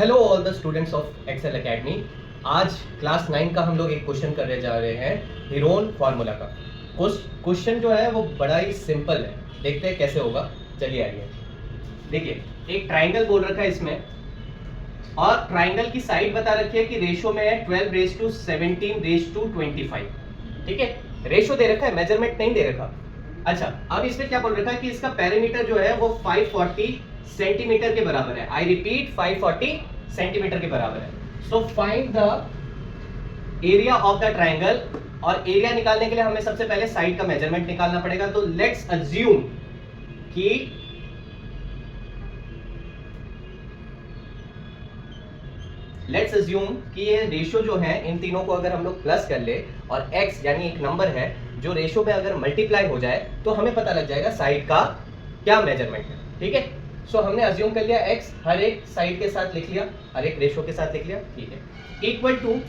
Hello all the students of Excel Academy. आज class 9 का हम लोग एक क्वेश्चन करने जा रहे हैं हीरोन फार्मूला का। क्वेश्चन जो है वो बड़ा ही सिंपल है, देखते हैं कैसे होगा। चलिए आइए। देखिए, एक ट्राइंगल बोल रखा है इसमें, और ट्राइंगल की साइड बता रखी है कि रेशो में है 12:17:25। ठीक है, रेशो दे रखा है, मेजरमेंट नहीं दे रखा। अच्छा, अब इसमें क्या बोल रखा है कि इसका पेरीमीटर जो है वो 540 सेंटीमीटर के बराबर है। आई रिपीट, 540 सेंटीमीटर के बराबर है। So find the area of the triangle. और एरिया निकालने के लिए हमें सबसे पहले साइड का मेजरमेंट निकालना पड़ेगा। तो लेट्स अज्यूम कि ये रेशियो जो है, इन तीनों को अगर हम लोग प्लस कर ले और x यानी एक नंबर है जो रेशियो में अगर मल्टीप्लाई हो जाए तो हमें पता लग जाएगा साइड का क्या मेजरमेंट है। ठीक है, सो हमने अज्यूम कर लिया x हर एक साइड के साथ लिख लिया, हर एक रेशियो के साथ लिख लिया। ठीक है, इक्वल टू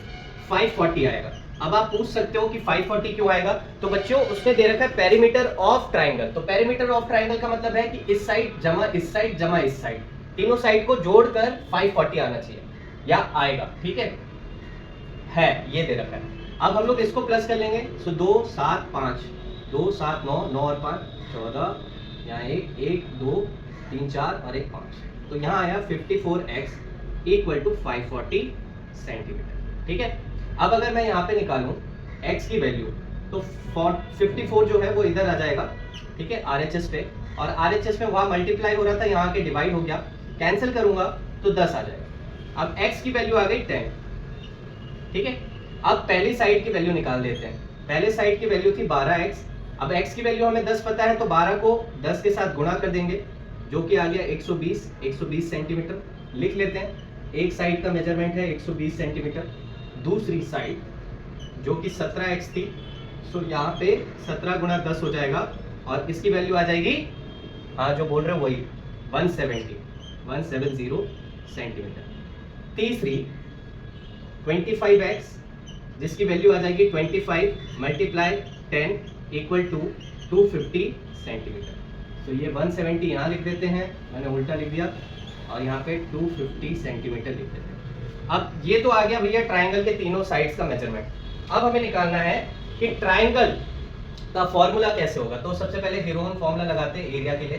540 आएगा। अब आप पूछ सकते हो कि 540 क्यों आएगा। तो बच्चों, उसने दे रखा है पेरीमीटर ऑफ ट्राइंगल। तो पेरीमीटर ऑफ ट्राइंगल का मतलब है कि इस साइड जमा इस साइड जमा इस साइड, तीनों साइड को जोड़कर 540 आना चाहिए या आएगा। ठीक है, ये दे रखा है। अब हम लोग इसको प्लस कर लेंगे। सो 2 7 5, 2 7 9, 9 और 5 14, यहाँ 1 1 2 3 4 और 1 5। तो यहाँ आया 54x इक्वल टू 540 सेंटीमीटर। ठीक है, अब अगर मैं यहाँ पे निकालूं x की वैल्यू तो 54 जो है वो इधर आ जाएगा। ठीक है, RHS पे, और RHS में वहां मल्टीप्लाई हो रहा था, यहाँ के डिवाइड हो गया, कैंसिल करूंगा तो 10 आ जाएगा। अब x की वैल्यू आ गई 10। ठीक है, अब पहली साइड की वैल्यू निकाल देते हैं। पहले साइड की वैल्यू थी 12x। अब x की वैल्यू हमें 10 पता है, तो 12 को 10 के साथ गुणा कर देंगे, जो कि आ गया 120 सेंटीमीटर। लिख लेते हैं, एक साइड का मेजरमेंट है 120 सेंटीमीटर, दूसरी साइड जो कि 17x थी, सो यहाँ पे 17 गुणा 10 हो जाएगा, और इसकी वैल्यू आ जाएगी, हाँ जो बोल रहे हो वही, 170 सेंटीमीटर। तीसरी 25x जिसकी वैल्यू आ जाएगी 25 मल्टीप्लाई 10 इक्वल टू 250 सेंटीमीटर। तो ये 170 यहाँ लिख देते हैं, मैंने उल्टा लिख दिया, और यहाँ पे 250 सेंटीमीटर लिख देते हैं। अब ये तो आ गया भैया ट्राइंगल के तीनों साइड्स का मेजरमेंट। अब हमें निकालना है कि ट्राइंगल का फॉर्मूला कैसे होगा। तो सबसे पहले हीरोन फॉर्मूला लगाते हैं एरिया के लिए।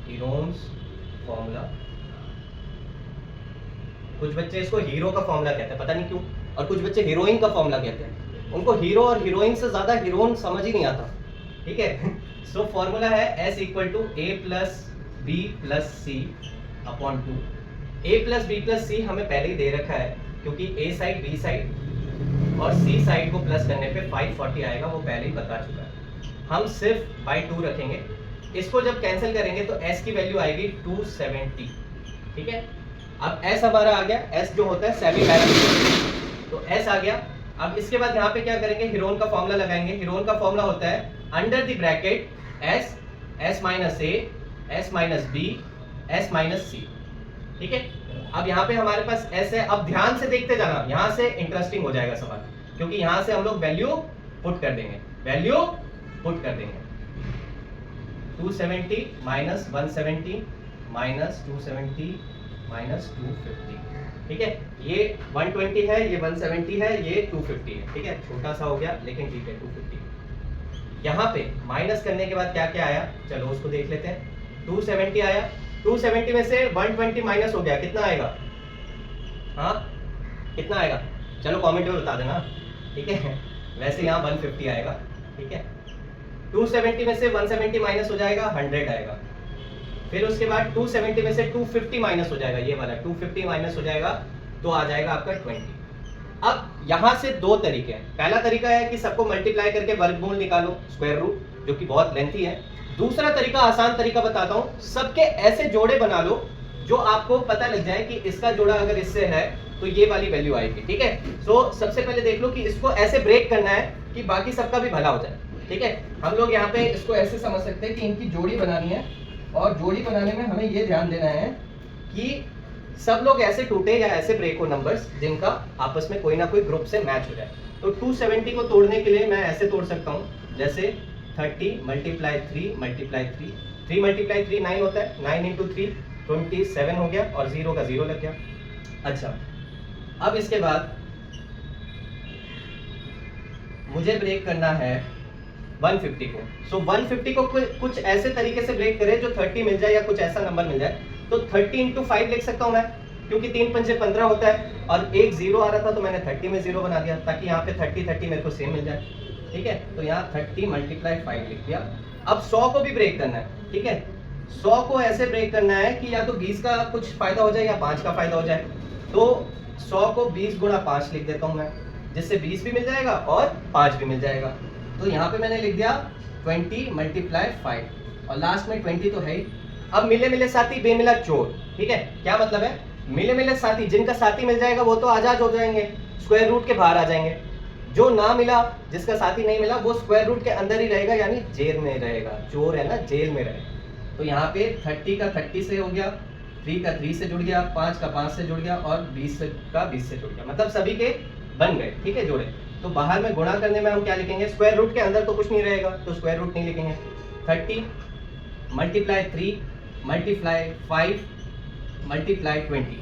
हीरोन्स फॉर्मूला, कुछ बच्चे इसको हीरो का फॉर्मूला कहते हैं, पता नहीं क्यों, और कुछ बच्चे हीरोइन का फॉर्मूला कहते हैं। उनको हीरो और हीरोइन से ज्यादा हीरोइन समझ ही नहीं आता। ठीक है, सो फॉर्मूला है S equal to A plus B plus C upon 2। A plus B plus C हमें पहले ही दे रखा है, क्योंकि A साइड B साइड और C साइड को प्लस करने पे 540 आएगा, वो पहले ही बता चुका है। हम सिर्फ बाई 2 रखेंगे। इसको जब कैंसिल करेंगे तो S की वैल्यू आएगी 270। ठीक है, अब S हमारा आ गया, S जो होता है सेमी पैरामीटर, तो S आ गया। अब इसके बाद यहाँ पे क्या करेंगे, हीरोन का फॉर्मूला लगाएंगे। हीरोन का फॉर्मूला होता है under the bracket S minus A, S minus B, S minus C। ठीक है, अब यहाँ पे हमारे पास S है। अब ध्यान से देखते जाना, यहाँ से इंटरेस्टिंग हो जाएगा सवाल, क्योंकि यहाँ से हम लोग वैल्यू पुट कर देंगे, 270 माइनस 170 माइनस 270 माइनस 250। ठीक है, ये 120 है, ये 170 है, ये 250 है। ठीक है, छोटा सा हो गया लेकिन ठीक है, 250। यहाँ पे माइनस करने के बाद क्या क्या आया, चलो उसको देख लेते हैं। 270 आया, 270 में से 120 माइनस हो गया, कितना आएगा, हाँ कितना आएगा, चलो कमेंट में बता देना। ठीक है, वैसे यहाँ 150 आएगा। ठीक है, 270 में से 170 माइनस हो जाएगा, 100 आएगा। फिर उसके बाद 270 में से 250 माइनस हो जाएगा, ये वाला 250 माइनस हो जाएगा, तो आ जाएगा आपका 20। अब यहाँ से दो तरीके हैं। पहला तरीका है कि सबको मल्टीप्लाई करके वर्गमूल निकालो, स्क्वायर रूट, जो कि बहुत लेंथी है। दूसरा तरीका, आसान तरीका बताता हूँ, सबके ऐसे जोड़े बना लो जो आपको पता लग जाए कि इसका जोड़ा अगर इससे है तो ये वाली वैल्यू आएगी। ठीक है, सो सबसे पहले देख लो कि इसको ऐसे ब्रेक करना है कि बाकी सबका भी भला हो जाए। ठीक है, हम लोग यहाँ पे इसको ऐसे समझ सकते हैं कि इनकी जोड़ी बनानी है, और जोड़ी बनाने में हमें ये ध्यान देना है कि सब लोग ऐसे टूटे या ऐसे ब्रेक हो नंबर्स जिनका आपस में कोई ना कोई ग्रुप से मैच हो जाए। तो 270 को तोड़ने के लिए मैं ऐसे तोड़ सकता हूँ, जैसे 30 मल्टीप्लाई 3 मल्टीप्लाई 3 मल्टीप्लाई 3 9 होता है, 9 इंटू 3 27 हो गया, और 0 का 0 लग गया। अच्छा, अब इसके बाद मुझे ब्रेक करना है 150 को। सो 150 को कुछ ऐसे तरीके से ब्रेक करें जो 30 मिल जाए या कुछ ऐसा नंबर मिल जाए। तो 30 इंटू 5 लिख सकता हूं मैं, क्योंकि 3 पंजे 15 होता है और एक जीरो आ रहा था तो मैंने 30 में जीरो बना दिया ताकि यहाँ पे 30 मेरे को सेम मिल जाए। ठीक है, तो यहाँ 30 मल्टीप्लाई 5 लिख दिया। अब 100 को भी ब्रेक करना है। ठीक है, 100 को ऐसे ब्रेक करना है कि या तो 20 का कुछ फायदा हो जाए या 5 का फायदा हो जाए। तो 100 को 20 गुणा 5 लिख देता हूं मैं, जिससे 20 भी मिल जाएगा और 5 भी मिल जाएगा। तो यहाँ पे मैंने लिख दिया 20 मल्टीप्लाई 5 और लास्ट में 20 तो है ही। अब मिले मिले साथी बेमिला चोर। ठीक है, क्या मतलब है? मिले मिले साथी, जिनका साथी मिल जाएगा वो तो आजाद हो जाएंगे, स्क्वायर रूट के बाहर आ जाएंगे। जो ना मिला, जिसका साथी नहीं मिला, वो स्क्वायर रूट के अंदर ही रहेगा, यानी जेल में रहेगा। चोर है ना, जेल में रहेगा। तो यहाँ पे 30 का 30 से हो गया, 3 का 3 से जुड़ गया, 5 का 5 से जुड़ गया और 20 का 20 से जुड़ गया, मतलब सभी के बन गए। ठीक है, जोड़े। तो बाहर में गुणा करने में हम क्या लिखेंगे? स्क्वायर रूट के अंदर तो कुछ नहीं रहेगा तो स्क्वायर रूट नहीं लिखेंगे। 30 मल्टीप्लाई 3 मल्टीप्लाई 5 मल्टीप्लाई 20,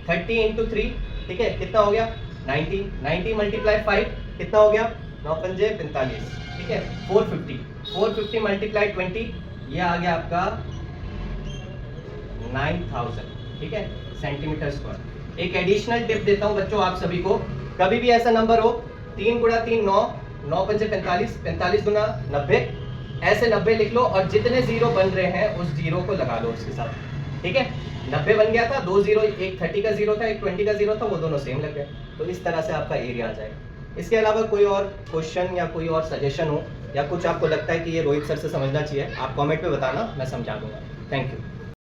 30 इंटू 3। ठीक है, कितना हो गया? 90। 90 मल्टीप्लाई 5 कितना हो गया? 9 पंजे 45। ठीक है, 450। 450 मल्टीप्लाई 20, ये आ गया आपका 9000। ठीक है, सेंटीमीटर स्क्वायर। एक एडिशनल टिप देता हूं बच्चों आप सभी को, कभी भी ऐसा नंबर हो 3 गुणा 3 9, 9 पंजे 45, 45 गुना 90, ऐसे 90 लिख लो और जितने जीरो बन रहे हैं उस जीरो को लगा लो उसके साथ। ठीक है, 90 बन गया था, 2 जीरो, एक 30 का जीरो था, एक 20 का जीरो था, वो दोनों सेम लग गए। तो इस तरह से आपका एरिया आ जाएगा। इसके अलावा कोई और क्वेश्चन या कोई और सजेशन हो या कुछ आपको लगता है कि ये रोहित सर से समझना चाहिए, आप कमेंट पे बताना, मैं समझा दूंगा। Thank you.